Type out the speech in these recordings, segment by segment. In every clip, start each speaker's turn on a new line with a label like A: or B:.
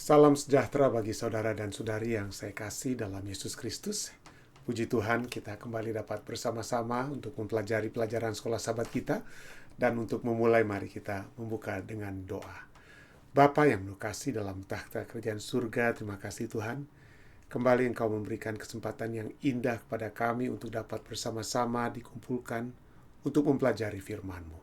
A: Salam sejahtera bagi saudara dan saudari yang saya kasih dalam Yesus Kristus. Puji Tuhan, kita kembali dapat bersama-sama untuk mempelajari pelajaran sekolah sahabat kita. Dan untuk memulai, mari kita membuka dengan doa. Bapa yang penuh kasih dalam takhta kerajaan surga, terima kasih Tuhan. Kembali Engkau memberikan kesempatan yang indah kepada kami untuk dapat bersama-sama dikumpulkan untuk mempelajari firman-Mu.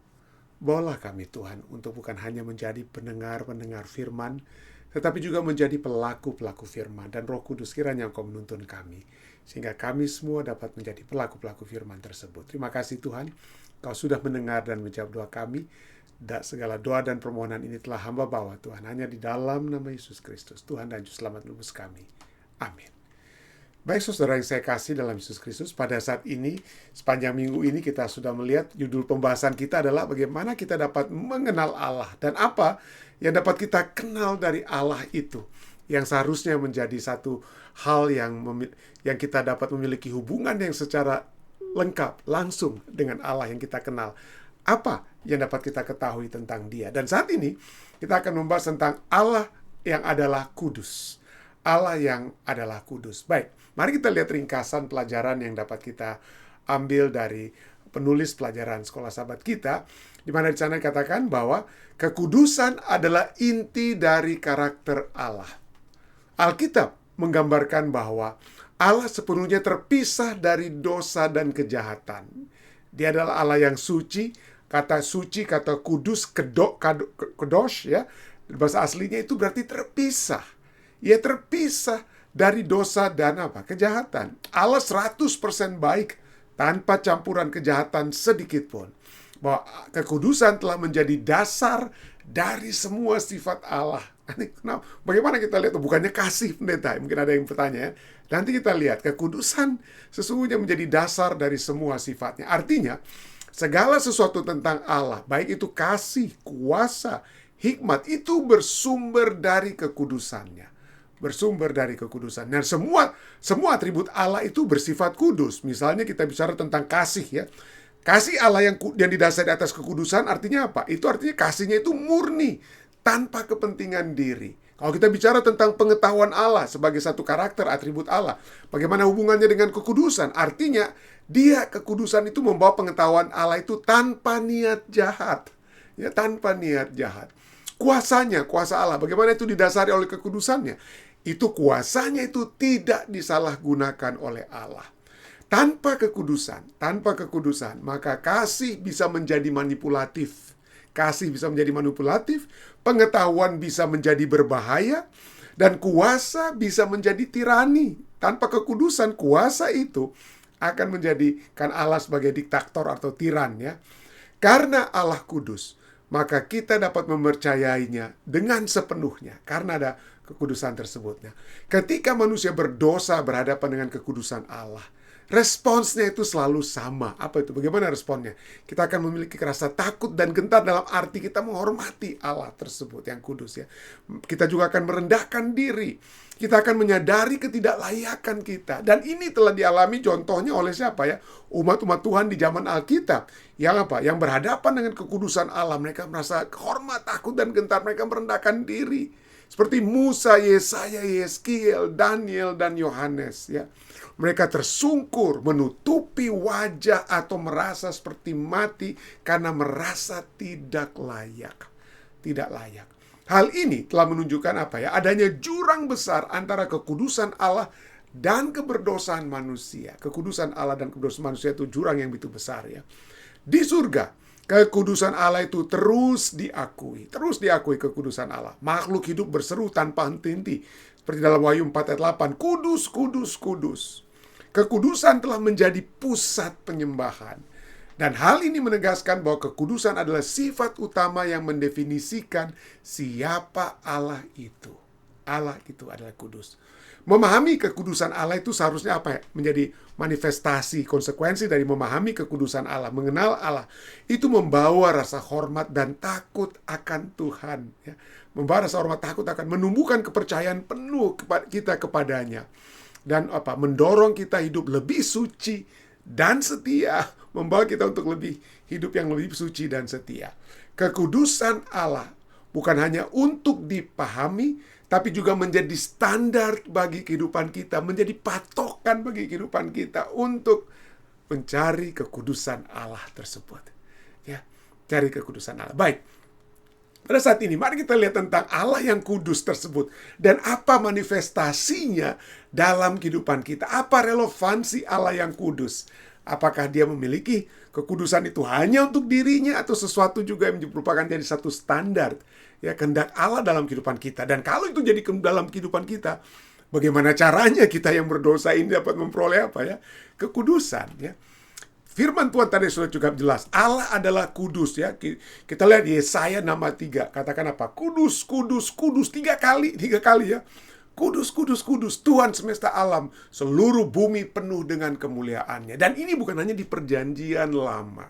A: Bawalah kami Tuhan untuk bukan hanya menjadi pendengar-pendengar firman, tetapi juga menjadi pelaku-pelaku firman. Dan Roh Kudus kiranya Engkau menuntun kami, sehingga kami semua dapat menjadi pelaku-pelaku firman tersebut. Terima kasih Tuhan, Kau sudah mendengar dan menjawab doa kami. Segala doa dan permohonan ini telah hamba bawa Tuhan, hanya di dalam nama Yesus Kristus, Tuhan dan Juru Selamat Nebus kami. Amin. Baik saudara yang saya kasih dalam Yesus Kristus, pada saat ini, sepanjang minggu ini kita sudah melihat judul pembahasan kita adalah bagaimana kita dapat mengenal Allah. Dan apa yang dapat kita kenal dari Allah itu, yang seharusnya menjadi satu hal yang kita dapat memiliki hubungan yang secara lengkap, langsung dengan Allah yang kita kenal. Apa yang dapat kita ketahui tentang Dia? Dan saat ini kita akan membahas tentang Allah yang adalah kudus. Allah yang adalah kudus. Baik, mari kita lihat ringkasan pelajaran yang dapat kita ambil dari penulis pelajaran sekolah sahabat kita, di mana di sana dikatakan bahwa kekudusan adalah inti dari karakter Allah. Alkitab menggambarkan bahwa Allah sepenuhnya terpisah dari dosa dan kejahatan. Dia adalah Allah yang suci. Kata suci, kata kudus, kedosh ya. Bahasa aslinya itu berarti terpisah. Ia terpisah dari dosa dan kejahatan. Allah 100% baik tanpa campuran kejahatan sedikit pun. Bahwa kekudusan telah menjadi dasar dari semua sifat Allah. Nah, bagaimana kita lihat? Bukannya kasih pendeta, mungkin ada yang bertanya ya. Nanti kita lihat kekudusan sesungguhnya menjadi dasar dari semua sifatnya. Artinya segala sesuatu tentang Allah, baik itu kasih, kuasa, hikmat, itu bersumber dari kekudusannya. Bersumber dari kekudusan. Dan semua atribut Allah itu bersifat kudus. Misalnya kita bicara tentang kasih ya. Kasih Allah yang didasari atas kekudusan artinya apa? Itu artinya kasihnya itu murni, tanpa kepentingan diri. Kalau kita bicara tentang pengetahuan Allah sebagai satu karakter atribut Allah, bagaimana hubungannya dengan kekudusan? Artinya dia, kekudusan itu membawa pengetahuan Allah itu tanpa niat jahat. Ya, tanpa niat jahat. Kuasanya, kuasa Allah, bagaimana itu didasari oleh kekudusannya? Itu kuasanya itu tidak disalahgunakan oleh Allah. Tanpa kekudusan, maka kasih bisa menjadi manipulatif. Kasih bisa menjadi manipulatif, pengetahuan bisa menjadi berbahaya, dan kuasa bisa menjadi tirani. Tanpa kekudusan, kuasa itu akan menjadikan Allah sebagai diktator atau tiran ya. Karena Allah kudus, maka kita dapat mempercayainya dengan sepenuhnya karena ada kekudusan tersebutnya. Ketika manusia berdosa berhadapan dengan kekudusan Allah, responsnya itu selalu sama. Apa itu? Bagaimana responnya? Kita akan memiliki rasa takut dan gentar dalam arti kita menghormati Allah tersebut yang kudus ya. Kita juga akan merendahkan diri. Kita akan menyadari ketidaklayakan kita. Dan ini telah dialami contohnya oleh siapa ya? Umat-umat Tuhan di zaman Alkitab. Yang berhadapan dengan kekudusan Allah. Mereka merasa hormat, takut, dan gentar. Mereka merendahkan diri. Seperti Musa, Yesaya, Yeskiel, Daniel, dan Yohanes ya. Mereka tersungkur, menutupi wajah atau merasa seperti mati karena merasa tidak layak. Tidak layak. Hal ini telah menunjukkan apa ya? Adanya jurang besar antara kekudusan Allah dan keberdosaan manusia. Kekudusan Allah dan keberdosaan manusia itu jurang yang begitu besar ya. Di surga, kekudusan Allah itu terus diakui kekudusan Allah. Makhluk hidup berseru tanpa henti-henti. Seperti dalam Wahyu 4 ayat 8, kudus, kudus, kudus. Kekudusan telah menjadi pusat penyembahan. Dan hal ini menegaskan bahwa kekudusan adalah sifat utama yang mendefinisikan siapa Allah itu. Allah itu adalah kudus. Memahami kekudusan Allah itu seharusnya apa ya? Menjadi manifestasi, konsekuensi dari memahami kekudusan Allah, mengenal Allah. Itu membawa rasa hormat dan takut akan Tuhan. Ya. Membawa rasa hormat, takut akan, menumbuhkan kepercayaan penuh kita kepadanya. Dan mendorong kita hidup lebih suci dan setia. Membawa kita untuk hidup yang lebih suci dan setia. Kekudusan Allah bukan hanya untuk dipahami, tapi juga menjadi standar bagi kehidupan kita, menjadi patokan bagi kehidupan kita untuk mencari kekudusan Allah tersebut. Ya, cari kekudusan Allah. Baik. Pada saat ini, mari kita lihat tentang Allah yang kudus tersebut dan apa manifestasinya dalam kehidupan kita. Apa relevansi Allah yang kudus? Apakah dia memiliki kekudusan itu hanya untuk dirinya atau sesuatu juga yang merupakan jadi satu standar ya kehendak Allah dalam kehidupan kita? Dan kalau itu jadi dalam kehidupan kita, bagaimana caranya kita yang berdosa ini dapat memperoleh apa ya? Kekudusan ya. Firman Tuhan tadi sudah cukup jelas. Allah adalah kudus ya. Kita lihat Yesaya 6:3. Katakan apa? Kudus, kudus, kudus. Tiga kali ya. Kudus, kudus, kudus. Tuhan semesta alam. Seluruh bumi penuh dengan kemuliaannya. Dan ini bukan hanya di perjanjian lama.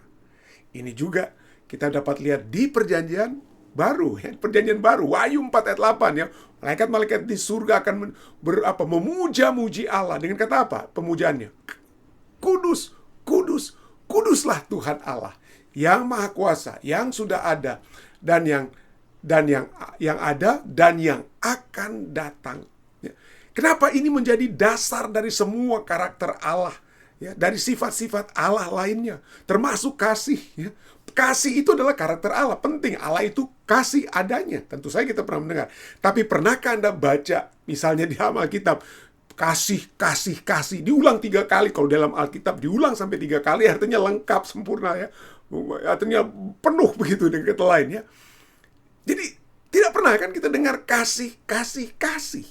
A: Ini juga kita dapat lihat di perjanjian baru. Ya. Perjanjian baru. Wahyu 4 ayat 8 ya. Malaikat-malaikat di surga akan memuja-muji Allah. Dengan kata apa? Pemujaannya. Kudus, kudus, kuduslah Tuhan Allah yang Maha Kuasa, yang sudah ada dan yang ada dan yang akan datang. Ya. Kenapa ini menjadi dasar dari semua karakter Allah, ya, dari sifat-sifat Allah lainnya, termasuk kasih. Ya. Kasih itu adalah karakter Allah, penting. Allah itu kasih adanya. Tentu saja kita pernah mendengar. Tapi pernahkah Anda baca misalnya di Alkitab, kasih, kasih, kasih, diulang 3 kali. Kalau dalam Alkitab diulang sampai 3 kali, artinya lengkap, sempurna ya. Artinya penuh begitu dengan kata lain ya. Jadi tidak pernah kan kita dengar kasih, kasih, kasih.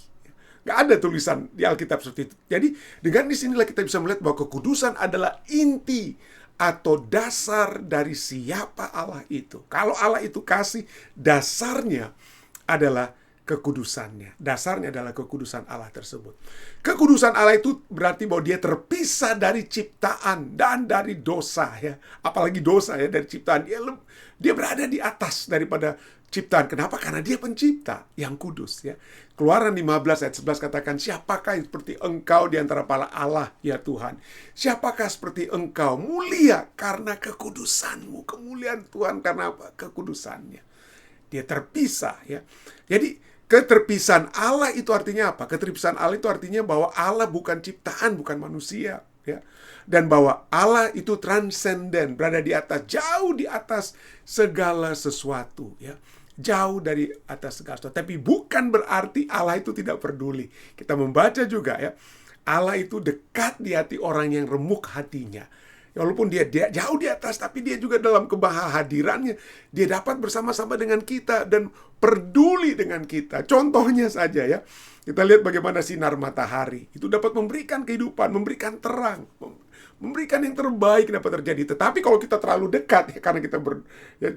A: Gak ada tulisan di Alkitab seperti itu. Jadi dengan disinilah kita bisa melihat bahwa kekudusan adalah inti atau dasar dari siapa Allah itu. Kalau Allah itu kasih, dasarnya adalah kekudusannya. Dasarnya adalah kekudusan Allah tersebut. Kekudusan Allah itu berarti bahwa dia terpisah dari ciptaan dan dari dosa ya. Apalagi dosa ya, dari ciptaan. Dia berada di atas daripada ciptaan. Kenapa? Karena dia pencipta yang kudus ya. Keluaran 15 ayat 11 katakan, siapakah seperti engkau di antara para Allah ya Tuhan? Siapakah seperti engkau? Mulia karena kekudusanmu. Kemuliaan Tuhan karena apa? Kekudusannya. Dia terpisah ya. Jadi keterpisahan Allah itu artinya apa? Keterpisahan Allah itu artinya bahwa Allah bukan ciptaan, bukan manusia, ya. Dan bahwa Allah itu transenden, berada di atas, jauh di atas segala sesuatu, ya. Jauh dari atas segala sesuatu. Tapi bukan berarti Allah itu tidak peduli. Kita membaca juga ya, Allah itu dekat di hati orang yang remuk hatinya. Walaupun dia jauh di atas, tapi dia juga dalam kehadirannya, dia dapat bersama-sama dengan kita dan peduli dengan kita. Contohnya saja ya, kita lihat bagaimana sinar matahari. Itu dapat memberikan kehidupan, memberikan terang, memberikan yang terbaik dapat terjadi. Tetapi kalau kita terlalu dekat, ya, karena kita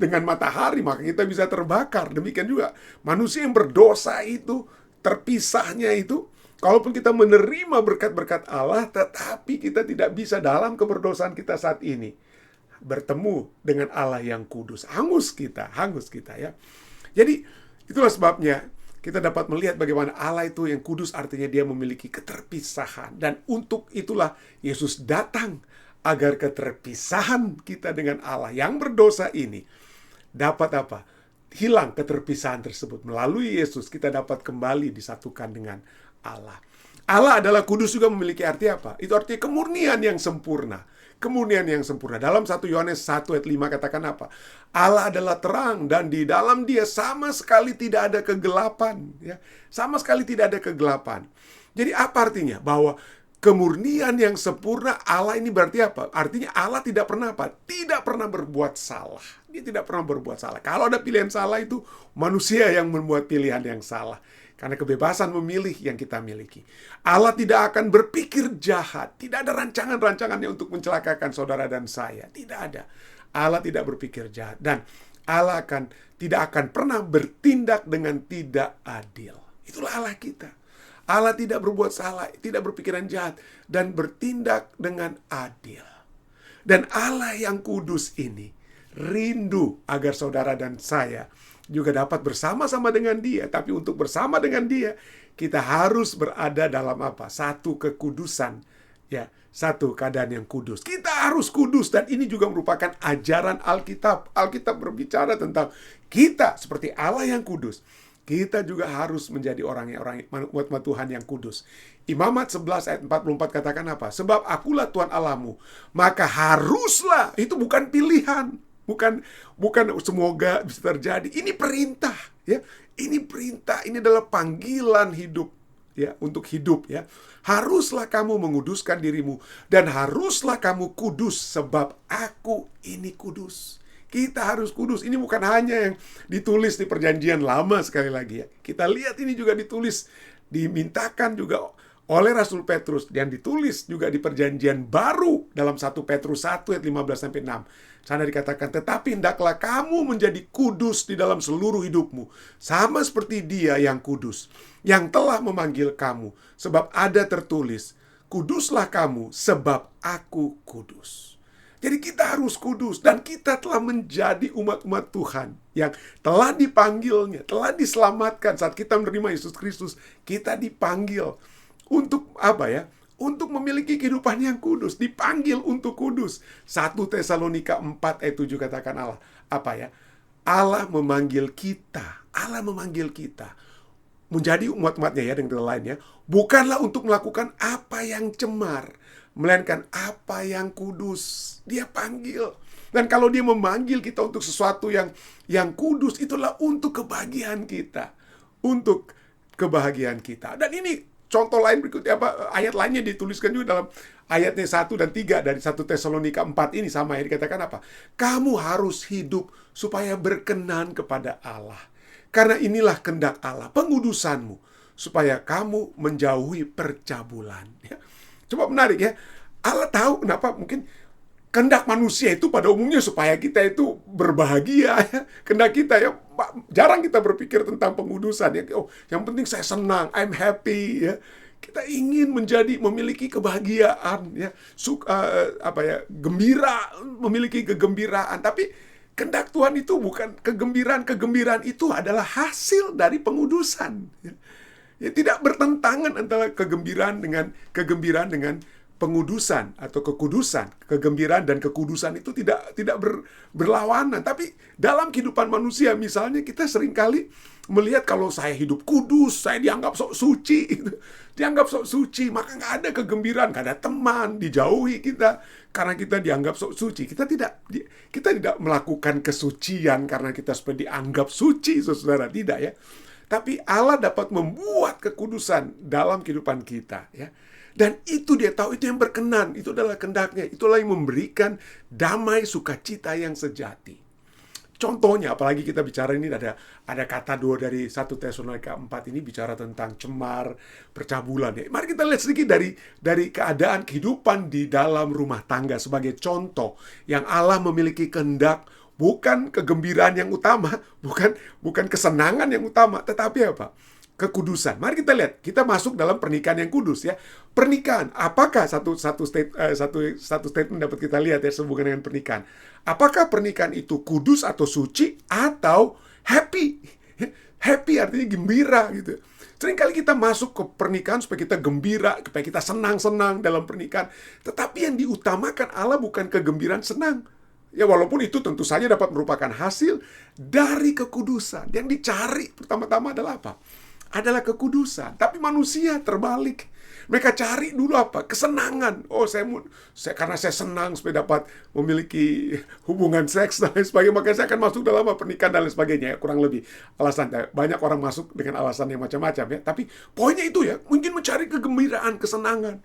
A: dengan matahari, maka kita bisa terbakar. Demikian juga manusia yang berdosa itu, terpisahnya itu, kalaupun kita menerima berkat-berkat Allah, tetapi kita tidak bisa dalam keberdosaan kita saat ini bertemu dengan Allah yang kudus. Hangus kita ya. Jadi itulah sebabnya kita dapat melihat bagaimana Allah itu yang kudus artinya dia memiliki keterpisahan. Dan untuk itulah Yesus datang agar keterpisahan kita dengan Allah yang berdosa ini dapat apa? Hilang keterpisahan tersebut. Melalui Yesus kita dapat kembali disatukan dengan Allah. Allah adalah kudus juga memiliki arti apa? Itu artinya kemurnian yang sempurna. Kemurnian yang sempurna. Dalam 1 Yohanes 1 ayat 5 katakan apa? Allah adalah terang dan di dalam dia sama sekali tidak ada kegelapan. Ya. Sama sekali tidak ada kegelapan. Jadi apa artinya? Bahwa kemurnian yang sempurna Allah ini berarti apa? Artinya Allah tidak pernah apa? Tidak pernah berbuat salah. Dia tidak pernah berbuat salah. Kalau ada pilihan salah itu manusia yang membuat pilihan yang salah. Karena kebebasan memilih yang kita miliki. Allah tidak akan berpikir jahat. Tidak ada rancangan-rancangannya untuk mencelakakan saudara dan saya. Tidak ada. Allah tidak berpikir jahat. Dan Allah tidak akan pernah bertindak dengan tidak adil. Itulah Allah kita. Allah tidak berbuat salah, tidak berpikiran jahat, dan bertindak dengan adil. Dan Allah yang kudus ini rindu agar saudara dan saya juga dapat bersama-sama dengan dia. Tapi untuk bersama dengan dia, kita harus berada dalam apa? Satu kekudusan Ya, satu, keadaan yang kudus. Kita harus kudus, dan ini juga merupakan ajaran Alkitab. Alkitab berbicara tentang kita seperti Allah yang kudus. Kita juga harus menjadi orang umat Tuhan yang kudus. Imamat 11 ayat 44 katakan apa? Sebab akulah Tuhan Allahmu, maka haruslah, itu bukan pilihan. Bukan semoga bisa terjadi. Ini perintah, ya. Ini perintah, ini adalah panggilan hidup, ya, untuk hidup, ya. Haruslah kamu menguduskan dirimu, dan haruslah kamu kudus, sebab aku ini kudus. Kita harus kudus. Ini bukan hanya yang ditulis di perjanjian lama, sekali lagi, ya. Kita lihat ini juga ditulis, dimintakan juga oleh Rasul Petrus, dan ditulis juga di perjanjian baru dalam 1 Petrus 1 ayat 15-6. Sana dikatakan, tetapi hendaklah kamu menjadi kudus di dalam seluruh hidupmu, sama seperti Dia yang kudus, yang telah memanggil kamu. Sebab ada tertulis, kuduslah kamu, sebab aku kudus. Jadi kita harus kudus, dan kita telah menjadi umat-umat Tuhan yang telah dipanggilnya, telah diselamatkan. Saat kita menerima Yesus Kristus, kita dipanggil untuk apa, ya? Untuk memiliki kehidupan yang kudus, dipanggil untuk kudus. 1 Tesalonika 4 ayat 7 katakan Allah, apa, ya? Allah memanggil kita, menjadi umat-umatnya, ya, dengan kata lainnya, bukanlah untuk melakukan apa yang cemar, melainkan apa yang kudus. Dia panggil. Dan kalau Dia memanggil kita untuk sesuatu yang kudus, itulah untuk kebahagiaan kita. Untuk kebahagiaan kita. Dan ini contoh lain berikutnya, ayat lainnya dituliskan juga dalam ayatnya 1 dan 3 dari 1 Tesalonika 4 ini sama, ya, dikatakan apa? Kamu harus hidup supaya berkenan kepada Allah. Karena inilah kehendak Allah, pengudusanmu, supaya kamu menjauhi percabulan. Ya. Coba menarik, ya. Allah tahu kenapa mungkin kehendak manusia itu pada umumnya supaya kita itu berbahagia, ya. Kehendak kita, ya, jarang kita berpikir tentang pengudusan, ya. Oh, yang penting saya senang, I'm happy, ya. Kita ingin memiliki kebahagiaan, ya. Gembira, memiliki kegembiraan. Tapi kehendak Tuhan itu bukan kegembiraan. Kegembiraan itu adalah hasil dari pengudusan, ya. Ya, tidak bertentangan antara kegembiraan dengan pengudusan atau kekudusan. Kegembiraan dan kekudusan itu tidak berlawanan. Tapi dalam kehidupan manusia, misalnya, kita seringkali melihat kalau saya hidup kudus, saya dianggap sok suci, dianggap sok suci, maka nggak ada kegembiraan, nggak ada teman, dijauhi kita karena kita dianggap sok suci. Kita tidak melakukan kesucian karena kita supaya dianggap suci, saudara, tidak, ya. Tapi Allah dapat membuat kekudusan dalam kehidupan kita, ya. Dan itu Dia tahu, itu yang berkenan, itu adalah kehendaknya, itulah yang memberikan damai sukacita yang sejati. Contohnya, apalagi kita bicara ini ada kata 2 dari 1 Tesalonika 4 ini bicara tentang cemar, percabulan, ya. Mari kita lihat sedikit dari keadaan kehidupan di dalam rumah tangga sebagai contoh yang Allah memiliki kehendak, bukan kegembiraan yang utama, bukan kesenangan yang utama, tetapi apa? Kekudusan. Mari kita lihat, kita masuk dalam pernikahan yang kudus, ya. Pernikahan, apakah satu statement dapat kita lihat, ya, sehubungan dengan pernikahan. Apakah pernikahan itu kudus atau suci atau happy? Happy artinya gembira, gitu. Seringkali kita masuk ke pernikahan supaya kita gembira, supaya kita senang-senang dalam pernikahan. Tetapi yang diutamakan Allah bukan kegembiraan senang. Ya, walaupun itu tentu saja dapat merupakan hasil dari kekudusan. Yang dicari pertama-tama adalah apa? Adalah kekudusan. Tapi manusia terbalik. Mereka cari dulu apa? Kesenangan. Oh, karena saya senang supaya dapat memiliki hubungan seks dan lain sebagainya, maka saya akan masuk dalam pernikahan dan lain sebagainya, ya. Kurang lebih alasan. Banyak orang masuk dengan alasan yang macam-macam, ya. Tapi poinnya itu, ya, mungkin mencari kegembiraan, kesenangan.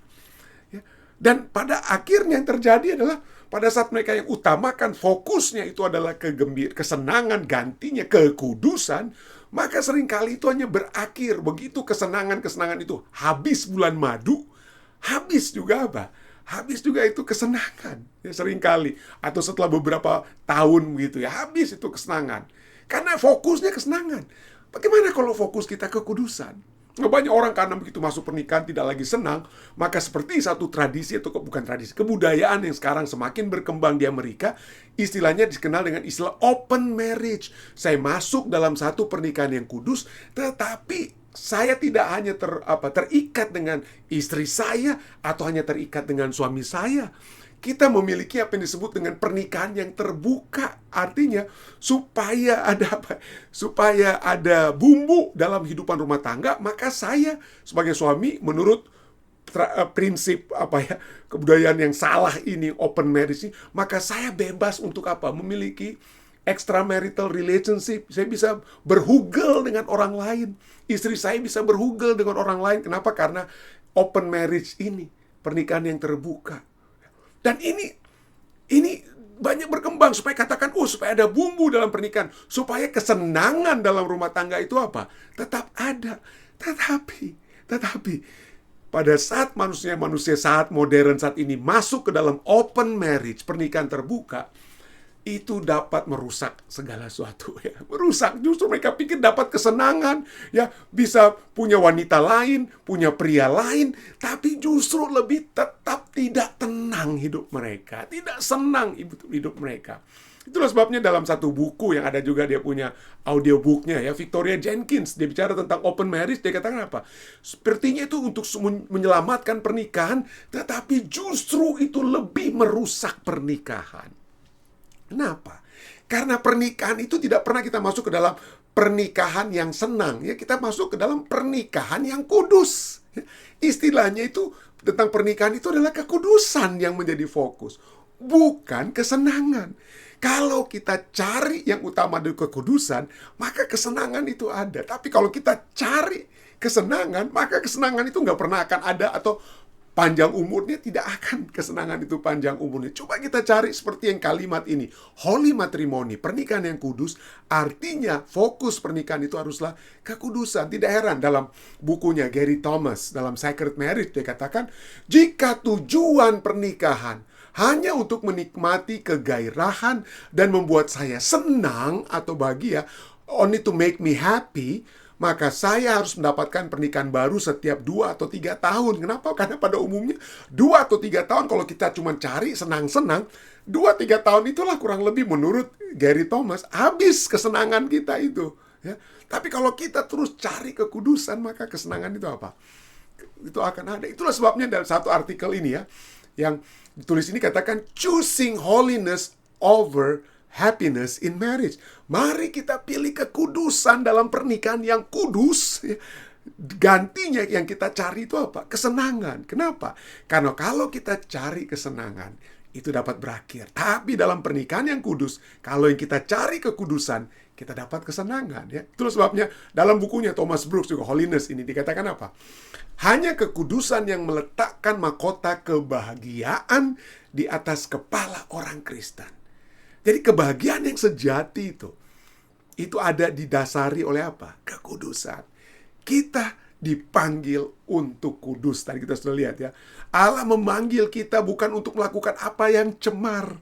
A: Ya. Dan pada akhirnya yang terjadi adalah pada saat mereka yang utamakan fokusnya itu adalah kesenangan, gantinya kekudusan, maka seringkali itu hanya berakhir. Begitu kesenangan itu habis bulan madu, habis juga apa? Habis juga itu kesenangan, ya, seringkali. Atau setelah beberapa tahun begitu, ya, habis itu kesenangan. Karena fokusnya kesenangan. Bagaimana kalau fokus kita kekudusan? Banyak orang karena begitu masuk pernikahan tidak lagi senang, maka seperti satu tradisi atau bukan tradisi, kebudayaan yang sekarang semakin berkembang di Amerika, istilahnya dikenal dengan istilah open marriage. Saya masuk dalam satu pernikahan yang kudus, tetapi saya tidak hanya terikat dengan istri saya atau hanya terikat dengan suami saya. Kita memiliki apa yang disebut dengan pernikahan yang terbuka. Artinya supaya ada apa? Supaya ada bumbu dalam kehidupan rumah tangga, maka saya sebagai suami menurut prinsip kebudayaan yang salah ini, open marriage ini, maka saya bebas untuk memiliki extramarital relationship. Saya bisa berhugel dengan orang lain. Istri saya bisa berhugel dengan orang lain. Kenapa? Karena open marriage ini, pernikahan yang terbuka. Dan ini banyak berkembang supaya katakan, supaya ada bumbu dalam pernikahan, supaya kesenangan dalam rumah tangga itu tetap ada. Tetapi pada saat manusia saat modern saat ini masuk ke dalam open marriage, pernikahan terbuka, itu dapat merusak segala sesuatu, ya. Merusak, justru mereka pikir dapat kesenangan, ya, bisa punya wanita lain, punya pria lain, tapi justru lebih tetap tidak tenang hidup mereka, tidak senang hidup mereka. Itulah sebabnya dalam satu buku yang ada juga dia punya audiobooknya, ya, Victoria Jenkins, dia bicara tentang open marriage. Dia katakan apa? Sepertinya itu untuk menyelamatkan pernikahan, tetapi justru itu lebih merusak pernikahan. Kenapa? Karena pernikahan itu tidak pernah kita masuk ke dalam pernikahan yang senang, ya. Kita masuk ke dalam pernikahan yang kudus. Istilahnya itu tentang pernikahan itu adalah kekudusan yang menjadi fokus, bukan kesenangan. Kalau kita cari yang utama dari kekudusan, maka kesenangan itu ada. Tapi kalau kita cari kesenangan, maka kesenangan itu nggak pernah akan ada, atau panjang umurnya tidak akan kesenangan itu panjang umurnya. Coba kita cari seperti yang kalimat ini, holy matrimony, pernikahan yang kudus. Artinya fokus pernikahan itu haruslah kekudusan. Tidak heran dalam bukunya Gary Thomas, dalam Sacred Marriage, dia katakan, jika tujuan pernikahan hanya untuk menikmati kegairahan dan membuat saya senang atau bahagia, only to make me happy, maka saya harus mendapatkan pernikahan baru setiap 2 atau 3 tahun. Kenapa? Karena pada umumnya 2 atau 3 tahun kalau kita cuma cari senang-senang, 2-3 tahun itulah kurang lebih menurut Gary Thomas habis kesenangan kita itu, ya. Tapi kalau kita terus cari kekudusan, maka kesenangan itu itu akan ada. Itulah sebabnya dalam satu artikel ini, ya, yang ditulis ini katakan choosing holiness over happiness in marriage. Mari kita pilih kekudusan dalam pernikahan yang kudus, ya. Gantinya yang kita cari itu kesenangan. Kenapa? Karena kalau kita cari kesenangan, itu dapat berakhir. Tapi dalam pernikahan yang kudus, kalau yang kita cari kekudusan, kita dapat kesenangan, ya. Itulah sebabnya dalam bukunya Thomas Brooks juga, Holiness, ini dikatakan hanya kekudusan yang meletakkan mahkota kebahagiaan di atas kepala orang Kristen. Jadi kebahagiaan yang sejati itu ada didasari oleh kekudusan. Kita dipanggil untuk kudus. Tadi kita sudah lihat, ya. Allah memanggil kita bukan untuk melakukan apa yang cemar,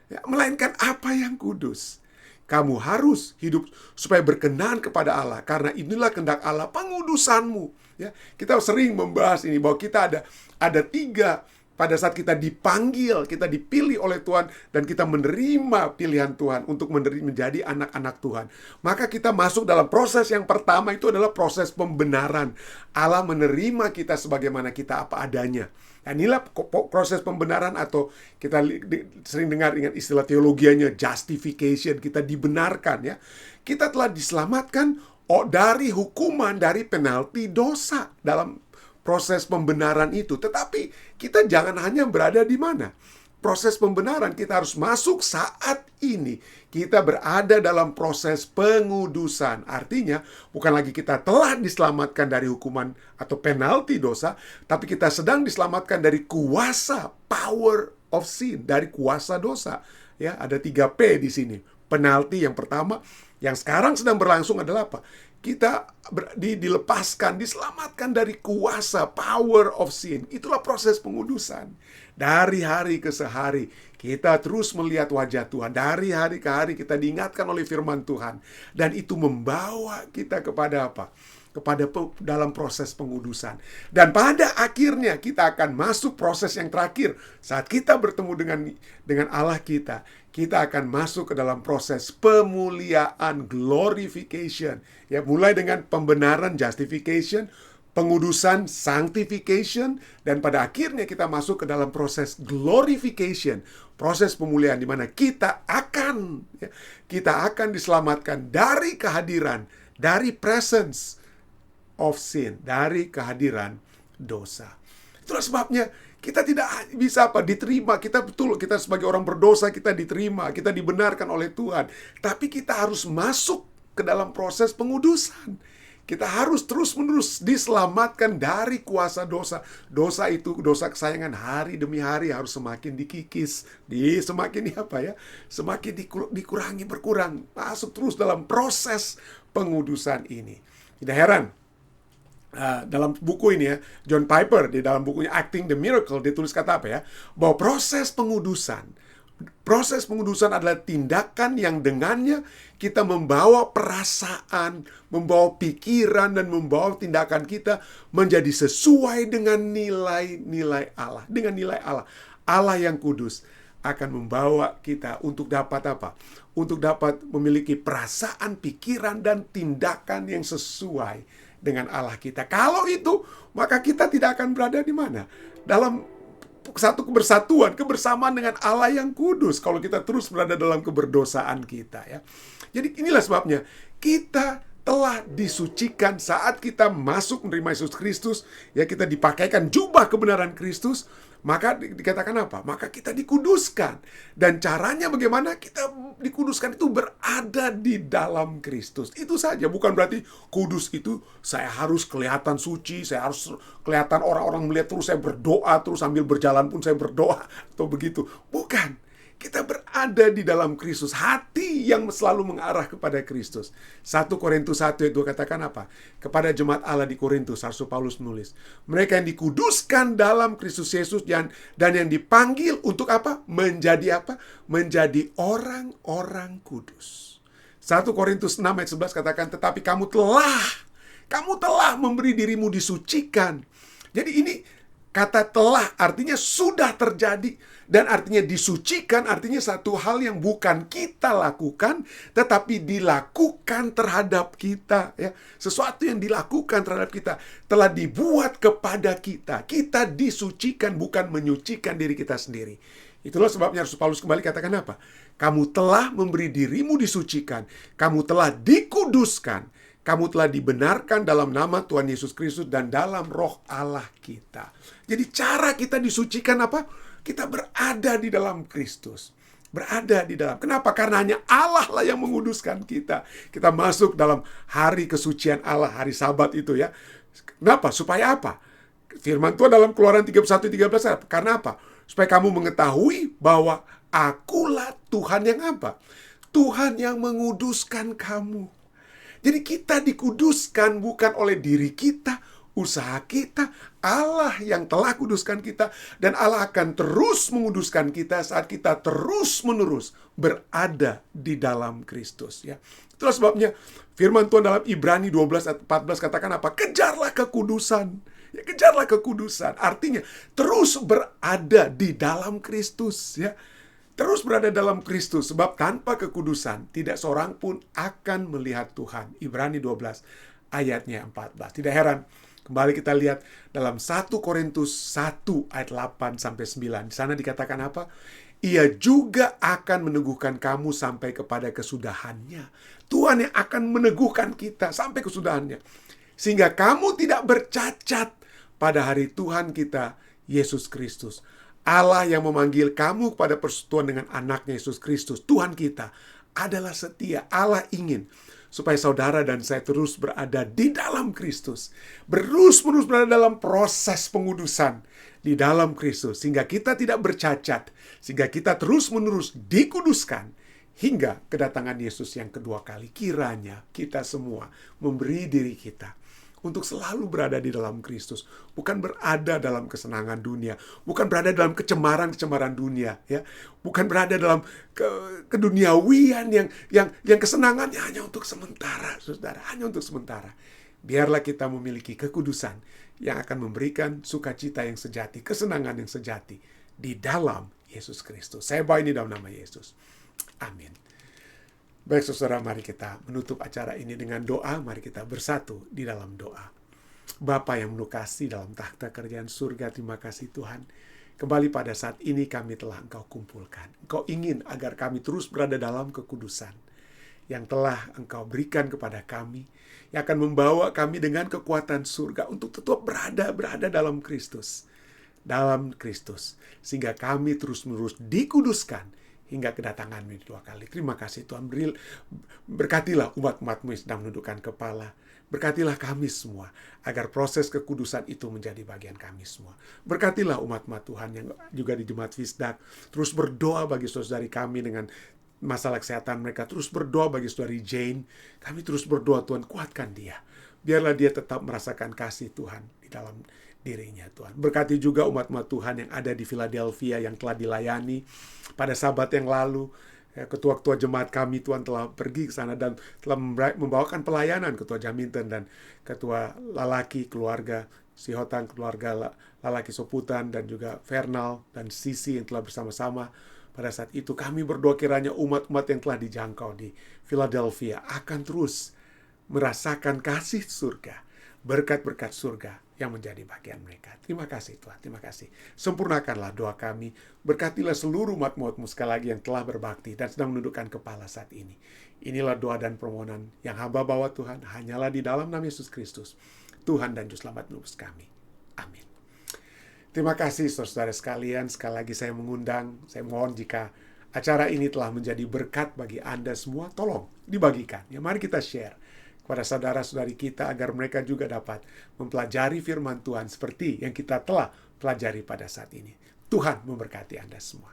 A: ya, melainkan apa yang kudus. Kamu harus hidup supaya berkenan kepada Allah, karena inilah kehendak Allah, pengudusanmu. Ya, kita sering membahas ini bahwa kita ada 3. Pada saat kita dipanggil, kita dipilih oleh Tuhan, dan kita menerima pilihan Tuhan untuk menjadi anak-anak Tuhan, maka kita masuk dalam proses yang pertama, itu adalah proses pembenaran. Allah menerima kita sebagaimana kita apa adanya. Dan inilah proses pembenaran, atau kita sering dengar dengan istilah teologianya justification. Kita dibenarkan, ya. Kita telah diselamatkan dari hukuman, dari penalti dosa dalam proses pembenaran itu. Tetapi kita jangan hanya berada di mana? Proses pembenaran, kita harus masuk saat ini. Kita berada dalam proses pengudusan. Artinya, bukan lagi kita telah diselamatkan dari hukuman atau penalti dosa, tapi kita sedang diselamatkan dari kuasa, power of sin, dari kuasa dosa. Ya, ada 3P di sini. Penalti yang pertama, yang sekarang sedang berlangsung adalah kita dilepaskan, diselamatkan dari kuasa, power of sin. Itulah proses pengudusan. Dari hari ke hari, Kita terus melihat wajah Tuhan. Dari hari ke hari kita diingatkan oleh firman Tuhan. Dan itu membawa kita kepada apa? Kepada dalam proses pengudusan. Dan pada akhirnya kita akan masuk proses yang terakhir. Saat kita bertemu dengan Allah kita akan masuk ke dalam proses pemuliaan, glorification. Ya, mulai dengan pembenaran, justification, pengudusan, sanctification, dan pada akhirnya kita masuk ke dalam proses glorification, proses pemuliaan di mana kita akan diselamatkan dari kehadiran, dari presence of sin, dari kehadiran dosa. Itulah sebabnya kita tidak bisa diterima. Kita sebagai orang berdosa, kita diterima, kita dibenarkan oleh Tuhan. Tapi kita harus masuk ke dalam proses pengudusan. Kita harus terus-menerus diselamatkan dari kuasa dosa. Dosa itu, dosa kesayangan hari demi hari harus semakin dikikis. Semakin dikurangi, berkurang. Masuk terus dalam proses pengudusan ini. Tidak heran. Dalam buku ini ya, John Piper di dalam bukunya Acting the Miracle, dia tulis kata apa ya? Bahwa proses pengudusan adalah tindakan yang dengannya kita membawa perasaan, membawa pikiran, dan membawa tindakan kita menjadi sesuai dengan nilai-nilai Allah. Dengan nilai Allah. Allah yang kudus akan membawa kita untuk dapat apa? Untuk dapat memiliki perasaan, pikiran, dan tindakan yang sesuai dengan Allah kita. Kalau itu, maka kita tidak akan berada di mana? Dalam satu kebersamaan dengan Allah yang kudus. Kalau kita terus berada dalam keberdosaan kita, ya. Jadi inilah sebabnya kita telah disucikan saat kita masuk menerima Yesus Kristus. Ya, kita dipakaikan jubah kebenaran Kristus. Maka dikatakan apa? Maka kita dikuduskan. Dan caranya bagaimana? Kita dikuduskan itu berada di dalam Kristus. Itu saja. Bukan berarti kudus itu saya harus kelihatan suci, saya harus kelihatan orang-orang melihat terus saya berdoa, terus sambil berjalan pun saya berdoa, atau begitu. Bukan. Kita berada di dalam Kristus. Hati yang selalu mengarah kepada Kristus. 1 Korintus 1 itu katakan apa? Kepada jemaat Allah di Korintus, Rasul Paulus menulis, mereka yang dikuduskan dalam Kristus Yesus dan yang dipanggil untuk apa? Menjadi apa? Menjadi orang-orang kudus. 1 Korintus 6 ayat 11 katakan, tetapi kamu telah memberi dirimu disucikan. Jadi ini kata telah artinya sudah terjadi. Dan artinya disucikan, artinya satu hal yang bukan kita lakukan, tetapi dilakukan terhadap kita. Ya. Sesuatu yang dilakukan terhadap kita, telah dibuat kepada kita. Kita disucikan, bukan menyucikan diri kita sendiri. Itulah sebabnya Rasul Paulus kembali katakan apa? Kamu telah memberi dirimu disucikan. Kamu telah dikuduskan. Kamu telah dibenarkan dalam nama Tuhan Yesus Kristus dan dalam roh Allah kita. Jadi cara kita disucikan apa? Kita berada di dalam Kristus. Berada di dalam. Kenapa? Karena hanya Allah lah yang menguduskan kita. Kita masuk dalam hari kesucian Allah, hari Sabat itu ya. Kenapa? Supaya apa? Firman Tuhan dalam Keluaran 31:13. Karena apa? Supaya kamu mengetahui bahwa akulah Tuhan yang apa? Tuhan yang menguduskan kamu. Jadi kita dikuduskan bukan oleh diri kita, usaha kita, Allah yang telah kuduskan kita, dan Allah akan terus menguduskan kita saat kita terus-menerus berada di dalam Kristus. Ya. Itulah sebabnya firman Tuhan dalam Ibrani 12 ayat 14 katakan apa? Kejarlah kekudusan. Ya, kejarlah kekudusan. Artinya terus berada di dalam Kristus. Ya. Terus berada dalam Kristus, sebab tanpa kekudusan tidak seorang pun akan melihat Tuhan. Ibrani 12 ayatnya 14. Tidak heran, kembali kita lihat dalam 1 Korintus 1 ayat 8-9. Di sana dikatakan apa? Ia juga akan meneguhkan kamu sampai kepada kesudahannya. Tuhan yang akan meneguhkan kita sampai kesudahannya. Sehingga kamu tidak bercacat pada hari Tuhan kita, Yesus Kristus. Allah yang memanggil kamu kepada persekutuan dengan anaknya Yesus Kristus, Tuhan kita, adalah setia. Allah ingin supaya saudara dan saya terus berada di dalam Kristus. Terus-menerus berada dalam proses pengudusan di dalam Kristus. Sehingga kita tidak bercacat. Sehingga kita terus-menerus dikuduskan. Hingga kedatangan Yesus yang kedua kali. Kiranya kita semua memberi diri kita untuk selalu berada di dalam Kristus, bukan berada dalam kesenangan dunia, bukan berada dalam kecemaran dunia, ya, bukan berada dalam keduniawian yang kesenangannya hanya untuk sementara, saudara, hanya untuk sementara. Biarlah kita memiliki kekudusan yang akan memberikan sukacita yang sejati, kesenangan yang sejati di dalam Yesus Kristus. Saya bawa ini dalam nama Yesus. Amin. Baik saudara, mari kita menutup acara ini dengan doa. Mari kita bersatu di dalam doa. Bapa yang penuh kasih dalam takhta kerajaan surga, terima kasih Tuhan. Kembali pada saat ini kami telah Engkau kumpulkan. Engkau ingin agar kami terus berada dalam kekudusan yang telah Engkau berikan kepada kami, yang akan membawa kami dengan kekuatan surga untuk tetap berada dalam Kristus. Dalam Kristus. Sehingga kami terus-menerus dikuduskan hingga kedatangan-Mu dua kali. Terima kasih Tuhan. Berkatilah umat-umat-Mu yang sedang menundukkan kepala. Berkatilah kami semua, agar proses kekudusan itu menjadi bagian kami semua. Berkatilah umat-umat Tuhan yang juga di Jemaat Fisdak. Terus berdoa bagi saudari kami dengan masalah kesehatan mereka. Terus berdoa bagi saudari Jane. Kami terus berdoa, Tuhan, kuatkan dia. Biarlah dia tetap merasakan kasih Tuhan di dalam dirinya, Tuhan. Berkati juga umat-umat Tuhan yang ada di Philadelphia yang telah dilayani pada Sabat yang lalu. Ketua-ketua jemaat kami, Tuhan, telah pergi ke sana dan telah membawakan pelayanan. Ketua Jaminten dan Ketua Lalaki keluarga Sihotang, keluarga Lalaki Soputan, dan juga Fernal dan Sisi yang telah bersama-sama pada saat itu. Kami berdoa kiranya umat-umat yang telah dijangkau di Philadelphia akan terus merasakan kasih surga, berkat-berkat surga yang menjadi bagian mereka. Terima kasih Tuhan, terima kasih. Sempurnakanlah doa kami, berkatilah seluruh umat-umat-Mu sekali lagi yang telah berbakti dan sedang menundukkan kepala saat ini. Inilah doa dan permohonan yang hamba bawa Tuhan, hanyalah di dalam nama Yesus Kristus, Tuhan dan Juru Selamat menebus kami. Amin. Terima kasih saudara sekalian, sekali lagi saya mengundang, saya mohon jika acara ini telah menjadi berkat bagi Anda semua, tolong dibagikan. Ya, mari kita share kepada saudara-saudari kita agar mereka juga dapat mempelajari firman Tuhan seperti yang kita telah pelajari pada saat ini. Tuhan memberkati Anda semua.